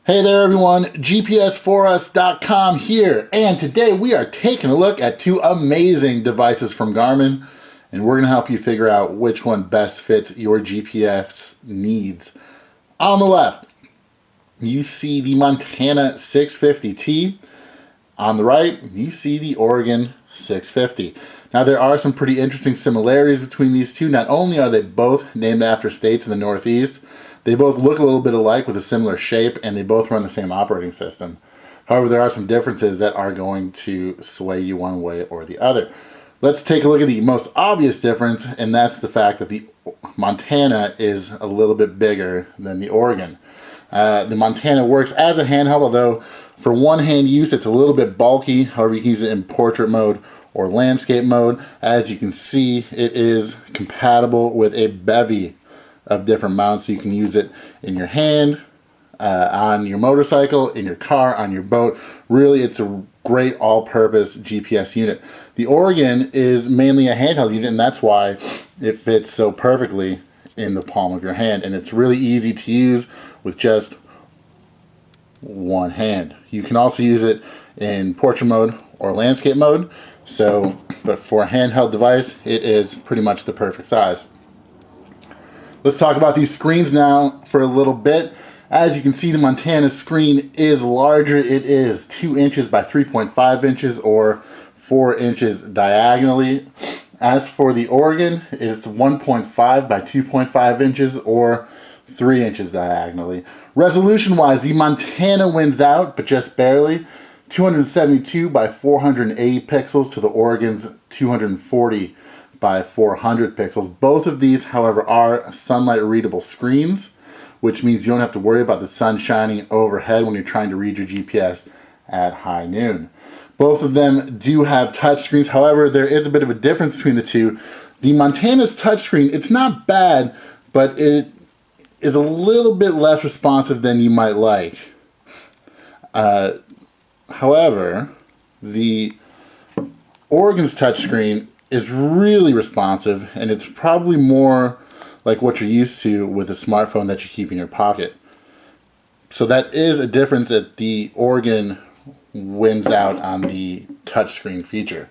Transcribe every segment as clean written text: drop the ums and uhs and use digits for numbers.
Hey there everyone, GPS4us.com here, and today we are taking a look at two amazing devices from Garmin, and we're going to help you figure out which one best fits your GPS needs. On the left, you see the Montana 650T. On the right, you see the Oregon 650. Now there are some pretty interesting similarities between these two. Not only are they both named after states in the Northeast, they both look a little bit alike with a similar shape, and they both run the same operating system. However, there are some differences that are going to sway you one way or the other. Let's take a look at the most obvious difference, and that's the fact that the Montana is a little bit bigger than the Oregon. The Montana works as a handheld, although for one-hand use it's a little bit bulky. However, you can use it in portrait mode or landscape mode. As you can see, it is compatible with a bevy of different mounts, so you can use it in your hand, on your motorcycle, in your car, on your boat. Really, it's a great all-purpose GPS unit. The Oregon is mainly a handheld unit, and that's why it fits so perfectly in the palm of your hand, and it's really easy to use with just one hand. You can also use it in portrait mode or landscape mode, but for a handheld device, it is pretty much the perfect size. Let's talk about these screens now for a little bit. As you can see, the Montana screen is larger. It is 2 inches by 3.5 inches or 4 inches diagonally. As for the Oregon, it's 1.5 by 2.5 inches or 3 inches diagonally. Resolution-wise, the Montana wins out, but just barely. 272 by 480 pixels to the Oregon's 240 by 400 pixels. Both of these, however, are sunlight readable screens, which means you don't have to worry about the sun shining overhead when you're trying to read your GPS at high noon. Both of them do have touchscreens. However, there is a bit of a difference between the two. The Montana's touchscreen, it's not bad, but it is a little bit less responsive than you might like. However, the Oregon's touchscreen is really responsive, and it's probably more like what you're used to with a smartphone that you keep in your pocket. So that is a difference, that the Oregon wins out on the touchscreen feature.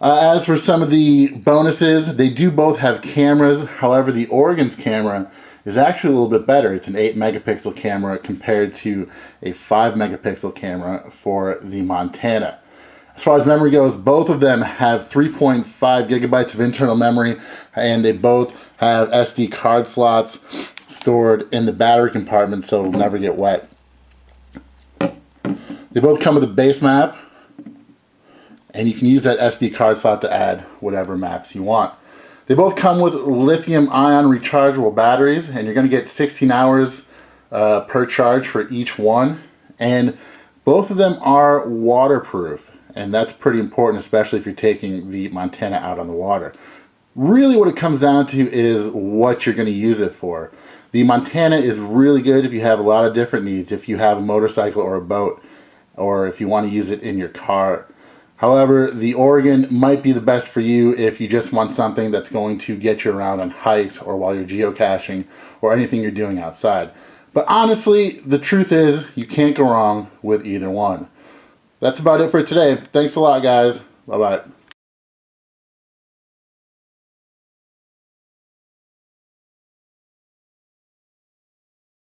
As for some of the bonuses, they do both have cameras. However, the Oregon's camera is actually a little bit better. It's an 8 megapixel camera compared to a 5 megapixel camera for the Montana. As far as memory goes, both of them have 3.5 gigabytes of internal memory, and they both have SD card slots stored in the battery compartment, so it'll never get wet. They both come with a base map, and you can use that SD card slot to add whatever maps you want. They both come with lithium-ion rechargeable batteries, and you're going to get 16 hours per charge for each one, and both of them are waterproof. And that's pretty important, especially if you're taking the Montana out on the water. Really what it comes down to is what you're going to use it for. The Montana is really good if you have a lot of different needs, if you have a motorcycle or a boat, or if you want to use it in your car. However, the Oregon might be the best for you if you just want something that's going to get you around on hikes or while you're geocaching or anything you're doing outside. But honestly, the truth is you can't go wrong with either one. That's about it for today. Thanks a lot, guys. Bye-bye.